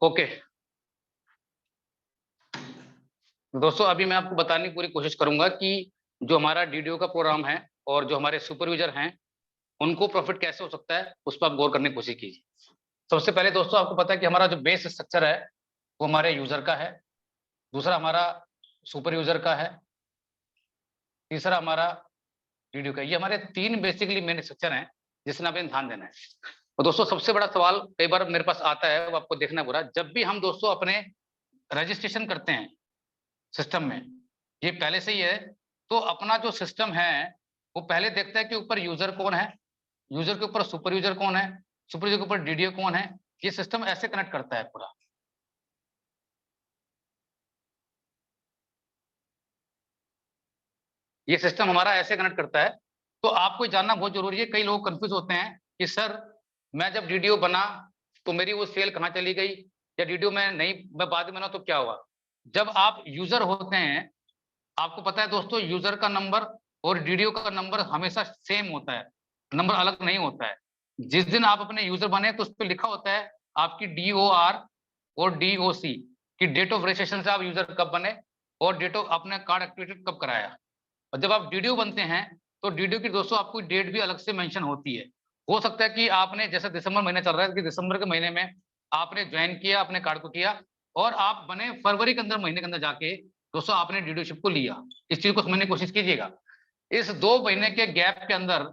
Okay दोस्तों, अभी मैं आपको बताने की पूरी कोशिश करूंगा कि जो हमारा डीडीओ का प्रोग्राम है और जो हमारे सुपरविजर हैं उनको प्रॉफिट कैसे हो सकता है उस पर आप गौर करने की कोशिश कीजिए। सबसे पहले दोस्तों, आपको पता है कि हमारा जो बेस स्ट्रक्चर है वो हमारे यूजर का है, दूसरा हमारा सुपर यूजर का है, तीसरा हमारा डीडीओ का। ये हमारे तीन बेसिकली मेन स्ट्रक्चर हैं जिसमें आपने ध्यान देना है। और दोस्तों, सबसे बड़ा सवाल कई बार मेरे पास आता है, वो आपको देखना बुरा, जब भी हम दोस्तों अपने रजिस्ट्रेशन करते हैं सिस्टम में, ये पहले से ही है, तो अपना जो सिस्टम है वो पहले देखता है कि ऊपर यूजर कौन है, यूजर के ऊपर सुपर यूजर कौन है, सुपर यूजर के ऊपर डीडीओ कौन है। ये सिस्टम ऐसे कनेक्ट करता है पूरा। ये सिस्टम हमारा ऐसे कनेक्ट करता है। तो आपको जानना बहुत जरूरी है। कई लोग कंफ्यूज होते हैं कि सर, मैं जब डीडीओ बना तो मेरी वो सेल कहाँ चली गई, या डीडीओ में नहीं, मैं बाद में बना तो क्या हुआ। जब आप यूजर होते हैं, आपको पता है दोस्तों, यूजर का नंबर और डीडीओ का नंबर हमेशा सेम होता है, नंबर अलग नहीं होता है। जिस दिन आप अपने यूजर बने तो उस पर लिखा होता है आपकी DOR और DOC की डेट ऑफ रजिस्ट्रेशन से आप यूजर कब बने और डेट ऑफ अपने कार्ड एक्टिवेटेड कब कराया। और जब आप डीडीओ बनते हैं तो डीडीओ की दोस्तों आपको डेट भी अलग से मेंशन होती है। हो सकता है कि आपने, जैसे दिसंबर महीना चल रहा है, कि दिसंबर के महीने में आपने ज्वाइन किया अपने कार्ड को किया और आप बने फरवरी के अंदर, महीने के अंदर जाके दोस्तों आपने डीडीओशिप को लिया। इस चीज को समझने की कोशिश कीजिएगा। इस 2 महीने के गैप के अंदर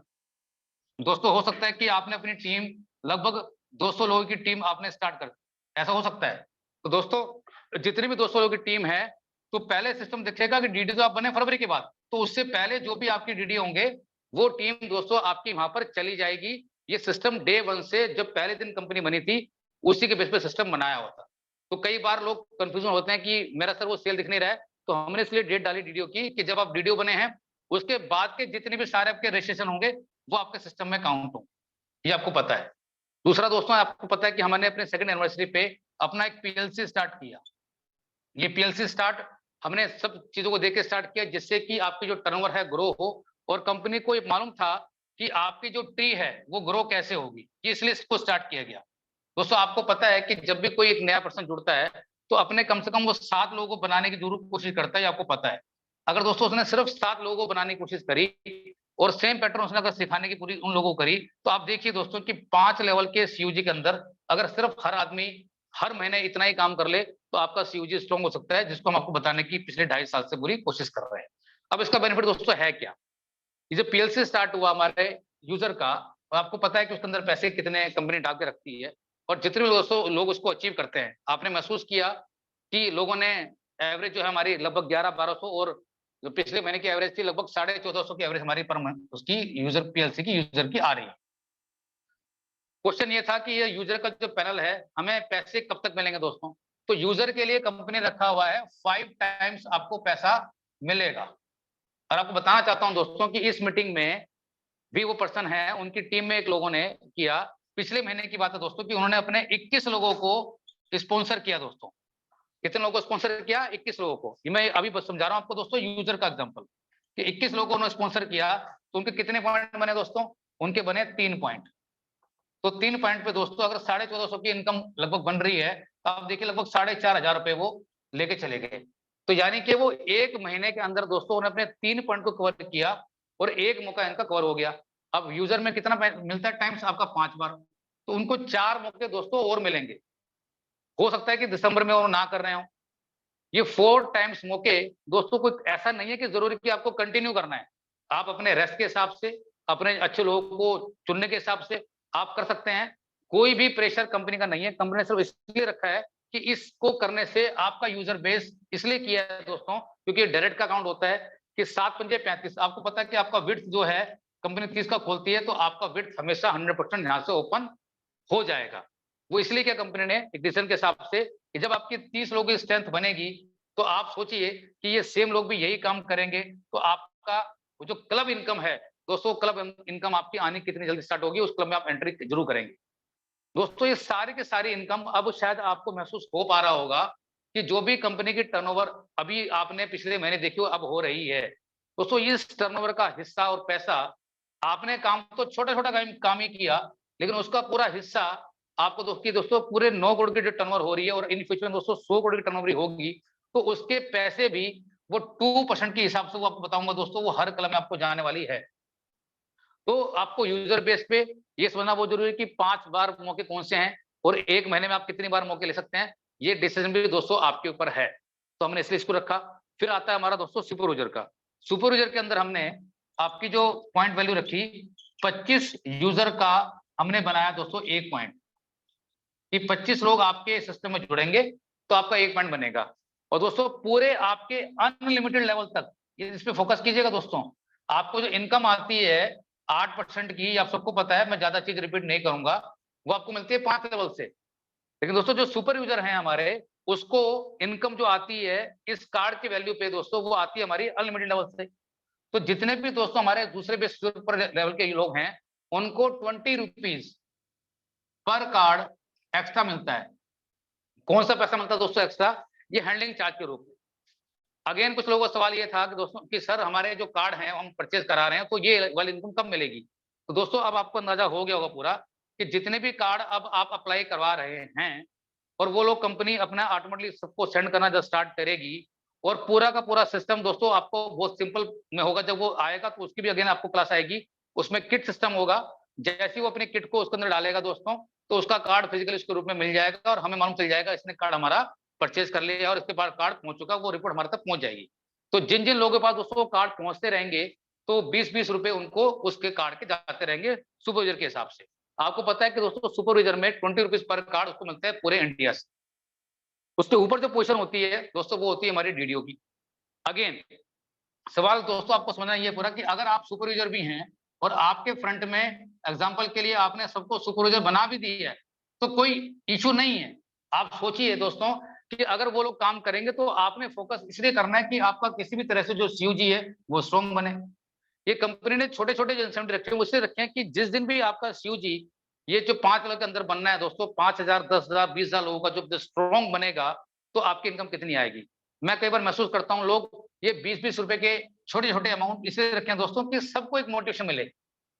दोस्तों हो सकता है कि आपने अपनी टीम, लगभग 200 लोगों की टीम आपने स्टार्ट कर, ऐसा हो सकता है। तो दोस्तों जितनी भी 200 लोगों की टीम है, तो पहले सिस्टम देखेगा कि डीडी तो आप बने फरवरी के बाद, तो उससे पहले जो भी आपकी डीडी होंगे वो टीम दोस्तों आपकी वहां पर चली जाएगी। ये सिस्टम डे 1 से, जब पहले दिन कंपनी बनी थी, उसी के बेस पे सिस्टम बनाया होता। तो कई बार लोग कंफ्यूजन होते हैं कि मेरा सर वो सेल दिख नहीं रहा है, तो हमने इसलिए डेट डाली डीडीओ की कि जब आप डीडीओ बने हैं उसके बाद के जितने भी सारे आपके रजिस्ट्रेशन होंगे वो आपके सिस्टम में काउंट हो, ये आपको पता है। दूसरा दोस्तों, आपको पता है कि हमने अपने सेकंड एनिवर्सरी पे अपना एक पीएलसी स्टार्ट किया। ये पीएलसी स्टार्ट हमने सब चीजों को देख के स्टार्ट किया जिससे कि आपकी जो टर्नओवर है ग्रो हो, और कंपनी को ये मालूम था कि आपकी जो ट्री है वो ग्रो कैसे होगी, इसलिए इसको स्टार्ट किया गया। दोस्तों आपको पता है कि जब भी कोई एक नया पर्सन जुड़ता है तो अपने कम से कम वो 7 लोगों को बनाने की जरूर कोशिश करता है, आपको पता है। अगर दोस्तों उसने सिर्फ 7 लोगों को बनाने की कोशिश करी और सेम पैटर्न उसने अगर सिखाने की पूरी उन लोगों को करी, तो आप देखिए दोस्तों कि 5 लेवल के सीयूजी के अंदर अगर सिर्फ हर आदमी हर महीने इतना ही काम कर ले तो आपका सीयूजी स्ट्रॉन्ग हो सकता है, जिसको हम आपको बताने की पिछले 2.5 साल से पूरी कोशिश कर रहे हैं। अब इसका बेनिफिट दोस्तों है क्या। ये जो पीएलसी स्टार्ट हुआ हमारे यूजर का, और आपको पता है कि उसके अंदर पैसे कितने कंपनी डाल के रखती है, और जितने भी दोस्तों लोग उसको अचीव करते हैं, आपने महसूस किया कि लोगों ने एवरेज जो है हमारी लगभग 11-1200, और जो पिछले महीने की एवरेज थी लगभग 1450 की एवरेज हमारी पर मंथ उसकी यूजर पीएलसी की यूजर की आ रही है। क्वेश्चन ये था कि ये यूजर का जो पैनल है, हमें पैसे कब तक मिलेंगे दोस्तों। तो यूजर के लिए कंपनी रखा हुआ है 5 टाइम्स आपको पैसा मिलेगा। और आपको बताना चाहता हूं दोस्तों कि इस मीटिंग में भी वो पर्सन है, उनकी टीम में एक लोगों ने किया, पिछले महीने की बात है दोस्तों, कि उन्होंने अपने 21 लोगों को स्पॉन्सर किया दोस्तों। कितने लोगों को स्पॉन्सर किया? 21 लोगों को। ये मैं अभी बस समझा रहा हूं आपको दोस्तों यूजर का एग्जांपल, कि 21 लोगों को उन्होंने स्पॉन्सर किया, तो उनके कितने पॉइंट बने दोस्तों? उनके बने 3 पॉइंट। तो 3 पॉइंट पे दोस्तों अगर 1450 की इनकम लगभग बन रही है, तो आप देखिए लगभग 4500 रुपए वो लेके चले गए। तो यानी कि वो 1 महीने के अंदर दोस्तों उन्होंने अपने 3 पॉइंट को कवर किया और एक मौका इनका कवर हो गया। अब यूजर में कितना मिलता है टाइम्स? आपका 5 बार। तो उनको 4 मौके दोस्तों और मिलेंगे। हो सकता है कि दिसंबर में वो ना कर रहे हो। ये 4 टाइम्स मौके दोस्तों, कोई ऐसा नहीं है कि जरूरी कि आपको कंटिन्यू करना है। आप अपने रेस्ट के हिसाब से, अपने अच्छे लोगों को चुनने के हिसाब से आप कर सकते हैं। कोई भी प्रेशर कंपनी का नहीं है। कंपनी ने सिर्फ इसलिए रखा है कि इसको करने से आपका यूजर बेस इसलिए किया है दोस्तों, क्योंकि डायरेक्ट का अकाउंट होता है कि 7 पंजे 35। आपको पता है कि आपका विड्थ जो है कंपनी 30 का खोलती है, तो आपका विड्थ हमेशा 100% यहाँ से ओपन हो जाएगा। वो इसलिए क्या कंपनी ने एक डिसीजन के हिसाब से, कि जब आपकी 30 लोगों की स्ट्रेंथ बनेगी, तो आप सोचिए कि ये सेम लोग भी यही काम करेंगे, तो आपका वो जो क्लब इनकम है दोस्तों, क्लब इनकम आपकी आनी कितनी जल्दी स्टार्ट होगी, उस क्लब में आप एंट्री जरूर करेंगे। दोस्तों ये सारी की सारी इनकम अब शायद आपको महसूस हो पा रहा होगा कि जो भी कंपनी की टर्नओवर अभी आपने पिछले महीने देखी हो अब हो रही है, दोस्तों इस टर्नओवर का हिस्सा और पैसा, आपने काम तो छोटा छोटा काम ही किया, लेकिन उसका पूरा हिस्सा आपको दोस्तों पूरे 9 करोड़ की जो टर्नओवर हो रही है और इन फ्यूचर में दोस्तों 100 करोड़ की टर्नओवर होगी, तो उसके पैसे भी वो 2% के हिसाब से वो आपको बताऊंगा दोस्तों, वो हर कलम में आपको जाने वाली है। तो आपको यूजर बेस पे ये समझना बहुत जरूरी है कि 5 बार मौके कौन से हैं और 1 महीने में आप कितनी बार मौके ले सकते हैं, ये डिसीजन भी दोस्तों आपके ऊपर है। तो हमने इसलिए इसको रखा। फिर आता है हमारा दोस्तों सुपर यूजर का। सुपर यूजर के अंदर हमने आपकी जो पॉइंट वैल्यू रखी, 25 यूजर का हमने बनाया दोस्तों 1 पॉइंट, कि 25 लोग आपके सिस्टम में जुड़ेंगे तो आपका 1 पॉइंट बनेगा। और दोस्तों पूरे आपके अनलिमिटेड लेवल तक इस पे फोकस कीजिएगा दोस्तों। आपको जो इनकम आती है 8% की, आप सबको पता है, मैं ज्यादा चीज रिपीट नहीं करूंगा, वो आपको मिलती है 5 लेवल से। लेकिन दोस्तों जो सुपर यूजर हैं हमारे, उसको इनकम जो आती है इस कार्ड की वैल्यू पे दोस्तों, वो आती है हमारी अनलिमिटेड लेवल से। तो जितने भी दोस्तों हमारे दूसरे बेस पर लेवल के लोग हैं, उनको 20 रुपीज पर कार्ड एक्स्ट्रा मिलता है। कौन सा पैसा मिलता है दोस्तों एक्स्ट्रा? ये हैंडलिंग चार्ज के रूप में। अगेन कुछ लोगों का सवाल ये था कि दोस्तों कि सर हमारे जो कार्ड हैं हम परचेज करा रहे हैं तो ये वाली इनकम कब मिलेगी? तो दोस्तों अब आपको अंदाजा हो गया होगा पूरा कि जितने भी कार्ड अब आप अप्लाई करवा रहे हैं और वो लोग कंपनी अपना ऑटोमेटिकली सबको सेंड करना जब स्टार्ट करेगी, और पूरा का पूरा सिस्टम दोस्तों आपको बहुत सिंपल में होगा। जब वो आएगा तो उसकी भी अगेन आपको क्लास आएगी, उसमें किट सिस्टम होगा। जैसे ही वो अपनी किट को उसके अंदर डालेगा दोस्तों, तो उसका कार्ड फिजिकली उसके रूप में मिल जाएगा और हमें मालूम चल जाएगा इसने कार्ड हमारा परचेज कर लिया और इसके बाद कार्ड पहुंच चुका, वो रिपोर्ट हमारे तक पहुंच जाएगी। तो जिन जिन लोगों के पास दोस्तों कार्ड पहुंचते रहेंगे, तो 20-20 रुपए उनको उसके कार्ड के जाते रहेंगे सुपरवाइजर के हिसाब से। आपको पता है कि दोस्तों सुपरवाइजर में 20 रुपीज पर कार्ड उसको मिलता है पूरे इंडिया से। उसके ऊपर जो पोजीशन होती है दोस्तों, वो होती है हमारी डीडीओ की। अगेन सवाल दोस्तों आपको समझना ये पूरा कि अगर आप सुपरवाइजर भी हैं और आपके फ्रंट में एग्जांपल के लिए आपने सबको सुपरवाइजर बना भी दी है, तो कोई इशू नहीं है। आप सोचिए दोस्तों कि अगर वो लोग काम करेंगे तो आपने फोकस इसलिए करना है कि आपका किसी भी तरह से जो सीयूजी है वो स्ट्रॉन्ग बने। ये कंपनी ने छोटे छोटे जो इंसेंटिव रखे हैं उससे रखे हैं कि जिस दिन भी आपका सीयूजी ये जो 5 लाख के अंदर बनना है दोस्तों, 5,000, 10,000, 20,000 लोगों का जो स्ट्रॉन्ग बनेगा, तो आपकी इनकम कितनी आएगी। मैं कई बार महसूस करता हूँ लोग ये 20-20 रुपए के छोटे छोटे अमाउंट इसलिए रखे हैं दोस्तों कि सबको एक मोटिवेशन मिले।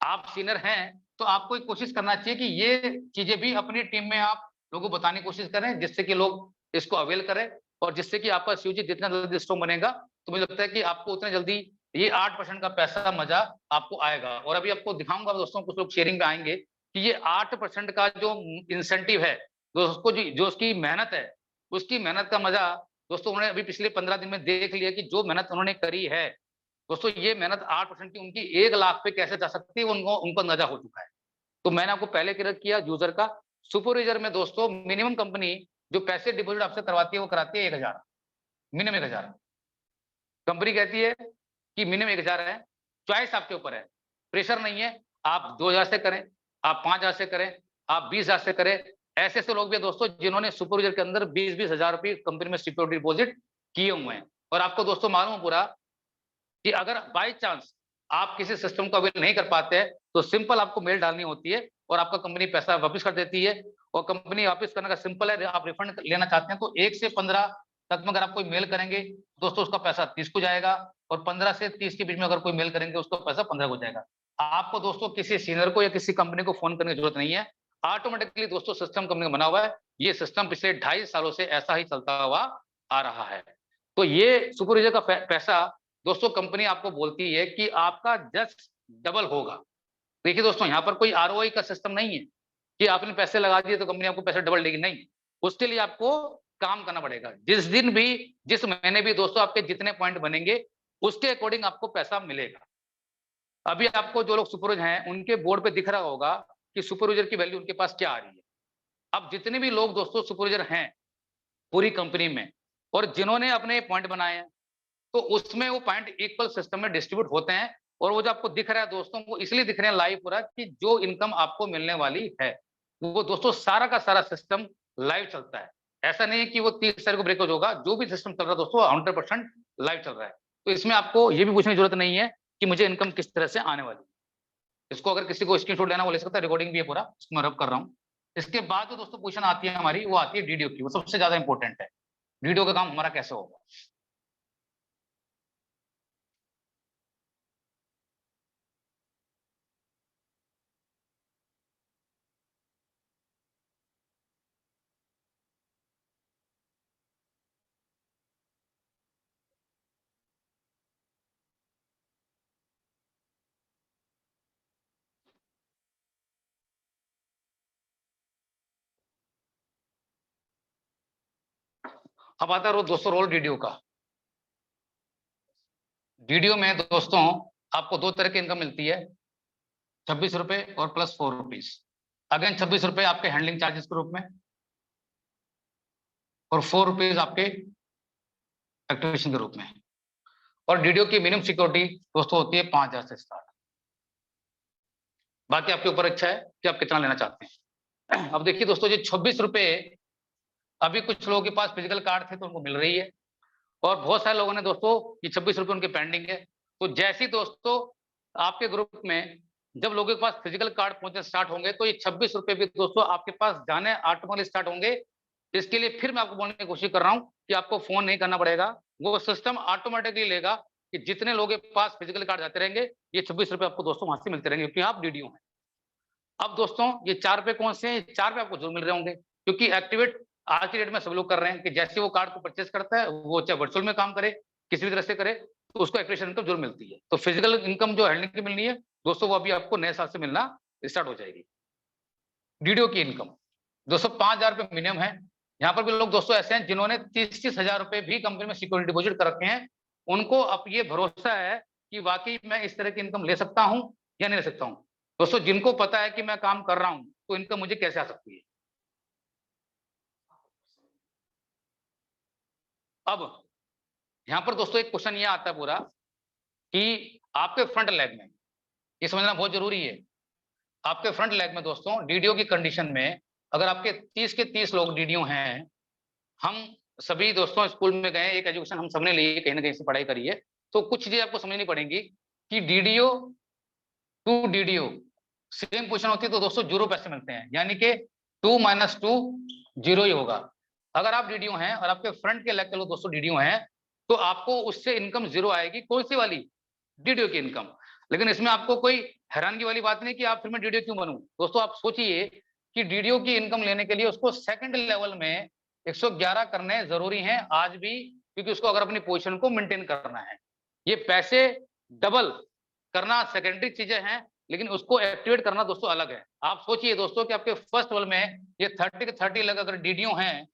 आप सीनियर हैं तो आपको एक कोशिश करना चाहिए कि ये चीजें भी अपनी टीम में आप लोगों को बताने की कोशिश करें, जिससे कि लोग इसको अवेल करें और जिससे कि आपका सीयूजी जितना जल्दी स्ट्रॉन्ग बनेगा, तो मुझे लगता है कि आपको उतने जल्दी ये 8% का पैसा मजा आपको आएगा। और अभी आपको दिखाऊंगा दोस्तों, कुछ लोग शेयरिंग पे आएंगे कि ये 8% का जो इंसेंटिव है दोस्तों, जो उसकी मेहनत है, उसकी मेहनत का मजा दोस्तों उन्होंने अभी पिछले 15 दिन में देख लिया कि जो मेहनत उन्होंने करी है दोस्तों, ये मेहनत 8% की उनकी 1 लाख पे कैसे जा सकती है, उनको उनको अंदाजा हो चुका है। तो मैंने आपको पहले क्लियर किया यूजर का। सुपर यूजर में दोस्तों मिनिमम कंपनी जो पैसे डिपॉजिट आपसे करवाती है वो कराती है 1,000, मिनिमम 1,000। कंपनी कहती है कि मिनिमम 1,000 है, चॉइस आपके ऊपर है, प्रेशर नहीं है। आप 2,000 से करें, आप 5,000 से करें, आप 20,000 से करें। ऐसे ऐसे लोग भी हैं दोस्तों जिन्होंने सुपरवाइजर के अंदर 20-20 हजार रुपये कंपनी में सिक्योरिटी डिपॉजिट किए हुए हैं। और आपको दोस्तों मालूम है पूरा कि अगर बाई चांस आप किसी सिस्टम को अवेल नहीं कर पाते हैं, तो सिंपल आपको मेल डालनी होती है और आपका कंपनी पैसा वापस कर देती है। और कंपनी वापस करने का सिंपल है, आप रिफंड लेना चाहते हैं तो 1 से 15 तक में अगर आप कोई मेल करेंगे दोस्तों, उसका पैसा 30 को जाएगा, और 15 से 30 के बीच में अगर कोई मेल करेंगे उसका पैसा 15 को जाएगा। आपको दोस्तों किसी सीनियर को या किसी कंपनी को फोन करने की जरूरत नहीं है, ऑटोमेटिकली दोस्तों सिस्टम कंपनी का बना हुआ है। ये सिस्टम पिछले 2.5 सालों से ऐसा ही चलता हुआ आ रहा है। तो ये सुपरवाइजर का पैसा दोस्तों कंपनी आपको बोलती है कि आपका जस्ट डबल होगा। देखिए दोस्तों, यहाँ पर कोई आरओआई का सिस्टम नहीं है कि आपने पैसे लगा दिए तो कंपनी आपको पैसे डबल देगी, नहीं। उसके लिए आपको काम करना पड़ेगा। जिस दिन भी, जिस महीने भी दोस्तों आपके जितने पॉइंट बनेंगे उसके अकॉर्डिंग आपको पैसा मिलेगा। अभी आपको जो लोग सुपरवाइजर हैं उनके बोर्ड पे दिख रहा होगा कि सुपरवाइजर की वैल्यू उनके पास क्या आ रही है। अब जितने भी लोग दोस्तों सुपरवाइजर हैं पूरी कंपनी में और जिन्होंने अपने पॉइंट बनाए हैं, तो उसमें वो पॉइंट इक्वल सिस्टम में डिस्ट्रीब्यूट होते हैं। और वो जो आपको दिख रहा है दोस्तों, वो इसलिए दिख रहे हैं लाइव पूरा कि जो इनकम आपको मिलने वाली है वो दोस्तों सारा का सारा सिस्टम लाइव चलता है। ऐसा नहीं है कि वो 30 तारीख को ब्रेकआउट होगा, जो भी सिस्टम चल रहा है दोस्तों 100% लाइव चल रहा है। तो इसमें आपको ये भी पूछने की जरूरत नहीं है कि मुझे इनकम किस तरह से आने वाली है। इसको अगर किसी को स्क्रीनशॉट लेना वो ले सकता है, रिकॉर्डिंग भी है पूरा, इसको मैं रब कर रहा हूँ। इसके बाद जो दोस्तों क्वेश्चन आती है हमारी, वो आती है डीडीओ की, वो सबसे ज्यादा इंपॉर्टेंट है। डीडीओ का काम हमारा कैसे होगा। अब आता है दोस्तों रोल डीडीओ का। डीडीओ में दोस्तों आपको दो तरह की इनकम मिलती है, 26 रुपए और प्लस 4 रुपीज। अगेन 26 रुपए आपके हैंडलिंग चार्जेस के रूप में और 4 रुपीज आपके एक्टिवेशन के रूप में। और डीडीओ की मिनिमम सिक्योरिटी दोस्तों होती है 5,000 से स्टार्ट। बाकी आपके ऊपर इच्छा है कि आप कितना लेना चाहते हैं। अब देखिए दोस्तों, ये 26 रुपए अभी कुछ लोगों के पास फिजिकल कार्ड थे तो उनको मिल रही है, और बहुत सारे लोगों ने दोस्तों ये 26 रुपए उनके पेंडिंग है। तो जैसे ही दोस्तों आपके ग्रुप में जब लोगों के पास फिजिकल कार्ड पहुंचने स्टार्ट होंगे तो ये 26 रुपए भी दोस्तों आपके पास जाने ऑटोमेटिकली स्टार्ट होंगे। इसके लिए फिर मैं आपको बोलने की कोशिश कर रहा हूं कि आपको फोन नहीं करना पड़ेगा, वो सिस्टम ऑटोमेटिकली लेगा कि जितने लोगों के पास फिजिकल कार्ड जाते रहेंगे ये 26 रुपए आपको दोस्तों वहां से मिलते रहेंगे, क्योंकि आप डीडीओ हैं। अब दोस्तों ये 4 रुपए कौन से हैं? 4 रुपए आपको जरूर मिल रहे होंगे, क्योंकि एक्टिवेट आज की डेट में सब लोग कर रहे हैं कि जैसे वो कार्ड को परचेस करता है, वो चाहे वर्चुअल में काम करे किसी भी तरह से करे, तो उसको एक्टिवेशन इनकम जरूर मिलती है। तो फिजिकल इनकम जो हैंडलिंग की मिलनी है दोस्तों, वो अभी आपको नए साल से मिलना स्टार्ट हो जाएगी। डीडीओ की इनकम दोस्तों 5,000 रुपए मिनिमम है। यहाँ पर भी लोग दोस्तों ऐसे हैं जिन्होंने 30-30 हजार रुपए भी कंपनी में सिक्योरिटी डिपॉजिट कर रखे हैं। उनको अब ये भरोसा है कि वाकई मैं इस तरह की इनकम ले सकता हूं या नहीं ले सकता हूं। दोस्तों जिनको पता है कि मैं काम कर रहा हूं तो इनकम मुझे कैसे आ सकती है। अब यहाँ पर दोस्तों एक क्वेश्चन ये आता है पूरा कि आपके फ्रंट लेग में, ये समझना बहुत जरूरी है, आपके फ्रंट लेग में दोस्तों डीडीओ की कंडीशन में अगर आपके 30 के 30 लोग डीडीओ हैं, हम सभी दोस्तों स्कूल में गए, एक एजुकेशन हम सबने ली, कहीं ना कहीं से पढ़ाई करी है, तो कुछ चीजें आपको समझनी पड़ेंगी कि DDO to DDO same position होती है तो दोस्तों 0 पैसे मिलते हैं, यानी कि 2 - 2 0 ही होगा। अगर आप डीडीओ हैं और आपके फ्रंट के लेग के लोग दोस्तों डीडीओ हैं, तो आपको उससे इनकम 0 आएगी। कौन सी वाली? डीडीओ की इनकम। लेकिन इसमें आपको कोई हैरानगी वाली बात नहीं कि आप फिर मैं डीडीओ क्यों बनूं। दोस्तों आप सोचिए कि डीडीओ की इनकम लेने के लिए उसको सेकंड लेवल में 111 करने जरूरी हैं आज भी, क्योंकि उसको अगर अपनी पोजीशन को मेंटेन करना है। ये पैसे डबल करना सेकेंडरी चीजें हैं, लेकिन उसको एक्टिवेट करना दोस्तों अलग है। आप सोचिए दोस्तों कि आपके फर्स्ट लेवल में ये 30 के 30 लग अगर डीडीओ हैं,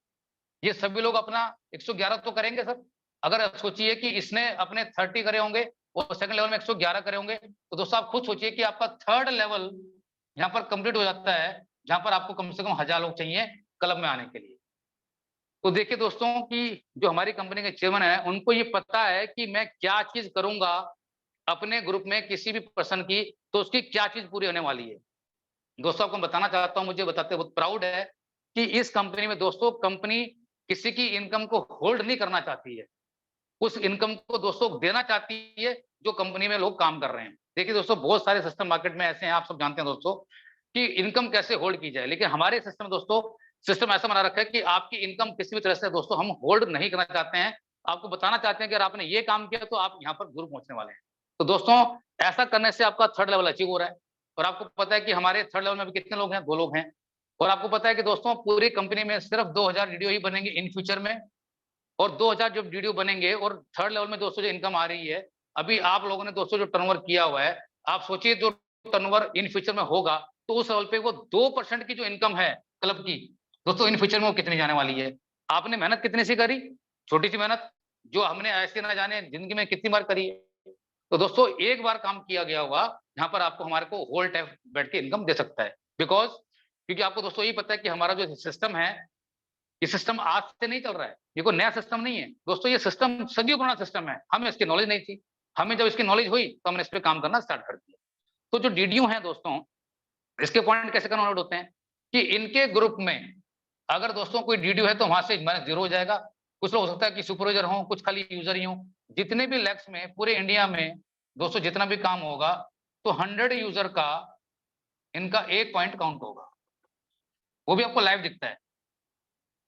ये सभी लोग अपना 111 तो करेंगे सर। अगर सोचिए कि इसने अपने 30 करे होंगे और सेकंड लेवल में 111 करे होंगे, तो दोस्तों आप खुद सोचिए कि आपका थर्ड लेवल यहाँ पर कंप्लीट हो जाता है, जहां पर आपको कम से कम 1000 लोग चाहिए क्लब में आने के लिए। तो देखिए दोस्तों कि जो हमारी कंपनी के चेयरमैन है, उनको ये पता है कि मैं क्या चीज करूंगा अपने ग्रुप में किसी भी पर्सन की, तो उसकी क्या चीज पूरी होने वाली है। दोस्तों आपको बताना चाहता हूं, मुझे बताते बहुत प्राउड है कि इस कंपनी में दोस्तों कंपनी किसी की इनकम को होल्ड नहीं करना चाहती है, उस इनकम को दोस्तों देना चाहती है जो कंपनी में लोग काम कर रहे हैं। देखिए दोस्तों बहुत सारे सिस्टम मार्केट में ऐसे हैं, आप सब जानते हैं दोस्तों कि इनकम कैसे होल्ड की जाए, लेकिन हमारे सिस्टम में दोस्तों सिस्टम ऐसा बना रखा है कि आपकी इनकम किसी भी तरह से दोस्तों हम होल्ड नहीं करना चाहते हैं। आपको बताना चाहते हैं कि अगर आपने ये काम किया तो आप यहाँ पर जरूर पहुंचने वाले हैं। तो दोस्तों ऐसा करने से आपका थर्ड लेवल अचीव हो रहा है। और आपको पता है कि हमारे थर्ड लेवल में भी कितने लोग हैं? 2 लोग हैं। और आपको पता है कि दोस्तों पूरी कंपनी में सिर्फ 2000 वीडियो ही बनेंगे इन फ्यूचर में, और 2000 जब वीडियो बनेंगे और थर्ड लेवल में दोस्तों जो इनकम आ रही है, अभी आप लोगों ने दोस्तों जो टर्नओवर किया हुआ है, आप सोचिए जो टर्नओवर इन फ्यूचर में होगा तो उस लेवल पे वो 2% की जो इनकम है क्लब की, दोस्तों इन फ्यूचर में वो कितनी जाने वाली है। आपने मेहनत कितनी सी करी, छोटी सी मेहनत जो हमने ऐसे ना जाने जिंदगी में कितनी बार करी है। तो दोस्तों एक बार काम किया गया होगा, यहाँ पर आपको हमारे को होल टाइम बैठ के इनकम दे सकता है। बिकॉज क्योंकि आपको दोस्तों ये पता है कि हमारा जो सिस्टम है, ये सिस्टम आज से नहीं चल रहा है, ये कोई नया सिस्टम नहीं है दोस्तों, ये सिस्टम सदियों पुराना सिस्टम है। हमें इसकी नॉलेज नहीं थी, हमें जब इसकी नॉलेज हुई तो हमने इस पर काम करना स्टार्ट कर दिया। तो जो डीडीयू है दोस्तों, इसके पॉइंट कैसे कन्वर्ट होते हैं कि इनके ग्रुप में अगर दोस्तों कोई डीडीयू है तो वहां से माइनस 0 हो जाएगा। कुछ लोग हो सकता है कि सुपरवाइजर हो, कुछ खाली यूजर ही हो। जितने भी लैक्स में पूरे इंडिया में दोस्तों जितना भी काम होगा तो 100 यूजर का इनका 1 पॉइंट काउंट होगा, वो भी आपको लाइव दिखता है।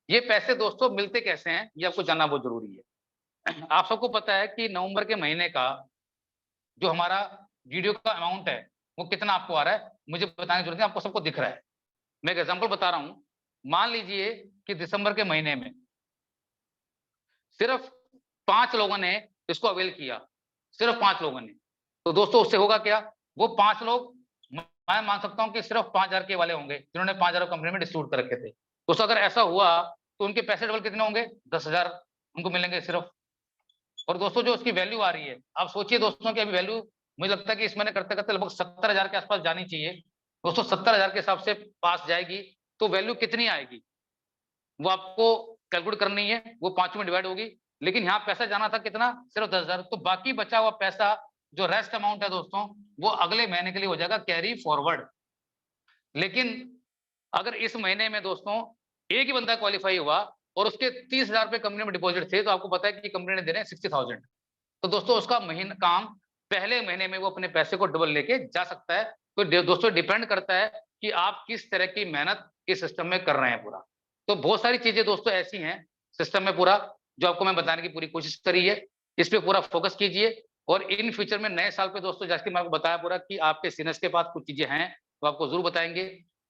ये पैसे दोस्तों मिलते कैसे हैं ये आपको जानना बहुत जरूरी है। आप सबको पता है कि नवंबर के महीने का जो हमारा वीडियो का अमाउंट है वो कितना आपको आ रहा है, मुझे बताने की जरूरत नहीं, आपको सबको दिख रहा है। मैं एक एग्जांपल बता रहा हूं, मान लीजिए कि दिसंबर के महीने में सिर्फ 5 लोगों ने इसको अवेल किया, सिर्फ 5 लोगों ने, तो दोस्तों उससे होगा क्या, वो 5 लोग मैं मान सकता हूं कि सिर्फ 5000 के वाले होंगे जिन्होंने 5000 कंपनी में डिस्ट्रीब्यूट कर रखे थे। दोस्तों अगर ऐसा हुआ तो उनके पैसे डबल कितने होंगे? 10,000 उनको मिलेंगे सिर्फ। और दोस्तों जो उसकी वैल्यू आ रही है, आप सोचिए दोस्तों कि अभी वैल्यू मुझे लगता है कि इस महीने करते करते लगभग 70,000 के आसपास जानी चाहिए दोस्तों। 70,000 के हिसाब से पास जाएगी तो वैल्यू कितनी आएगी वो आपको कैलकुलेट करनी है, वो 5 में डिवाइड होगी। लेकिन यहाँ पैसा जाना था कितना, सिर्फ 10,000। तो बाकी बचा हुआ पैसा जो रेस्ट अमाउंट है दोस्तों, वो अगले महीने के लिए हो जाएगा कैरी फॉरवर्ड। लेकिन अगर इस महीने में दोस्तों एक ही बंदा क्वालिफाई हुआ और उसके 30,000 रुपए कंपनी में डिपॉजिट थे, तो आपको पता है कि कंपनी ने दे रहे हैं 60,000। तो दोस्तों उसका महीना काम पहले महीने में वो अपने पैसे को डबल लेके जा सकता है। तो दोस्तों डिपेंड करता है कि आप किस तरह की मेहनत इस सिस्टम में कर रहे हैं पूरा। तो बहुत सारी चीजें दोस्तों ऐसी हैं सिस्टम में पूरा, जो आपको मैं बताने की पूरी कोशिश करी है। इस पे पूरा फोकस कीजिए। और इन फ्यूचर में नए साल पे दोस्तों, जैसे कि मैं आपको बताया पूरा कि आपके सीनियर्स के पास कुछ चीजें हैं, तो आपको जरूर बताएंगे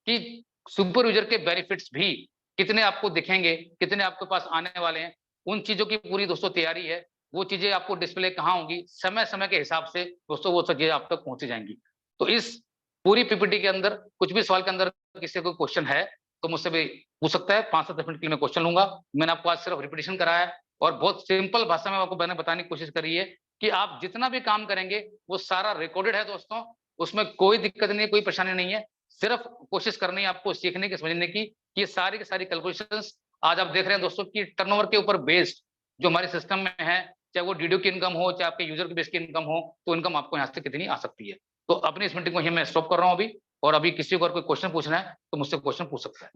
कि सुपर यूजर के बेनिफिट्स भी कितने आपको दिखेंगे, कितने आपके पास आने वाले हैं। उन चीजों की पूरी दोस्तों तैयारी है। वो चीजें आपको डिस्प्ले कहाँ होंगी, समय समय के हिसाब से दोस्तों वो सब चीजें आप तक पहुंची जाएंगी। तो इस पूरी पीपीटी के अंदर कुछ भी सवाल के अंदर किसी को क्वेश्चन है तो मुझसे भी पूछ सकता है। 5 से 10 मिनट के लिए मैं क्वेश्चन लूंगा। मैंने आपको आज सिर्फ रिपीटिशन कराया है और बहुत सिंपल भाषा में आपको मैंने बताने की कोशिश करी है कि आप जितना भी काम करेंगे वो सारा रिकॉर्डेड है दोस्तों। उसमें कोई दिक्कत नहीं है, कोई परेशानी नहीं है। सिर्फ कोशिश करनी है आपको सीखने की, समझने की कि सारी की सारी कैलकुलेशंस आज आप देख रहे हैं दोस्तों कि टर्नओवर के ऊपर बेस्ड जो हमारे सिस्टम में है, चाहे वो डीडीओ की इनकम हो, चाहे आपके यूजर की बेस की इनकम हो, तो इनकम आपको यहाँ से कितनी आ सकती है। तो अपनी इस मीटिंग को यहीं मैं स्टॉप कर रहा हूँ अभी। और अभी किसी को अगर कोई क्वेश्चन पूछना है तो मुझसे क्वेश्चन पूछ सकता है।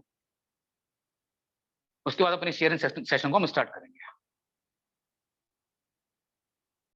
उसके बाद अपनी शेयरिंग सेशन को हम स्टार्ट करेंगे।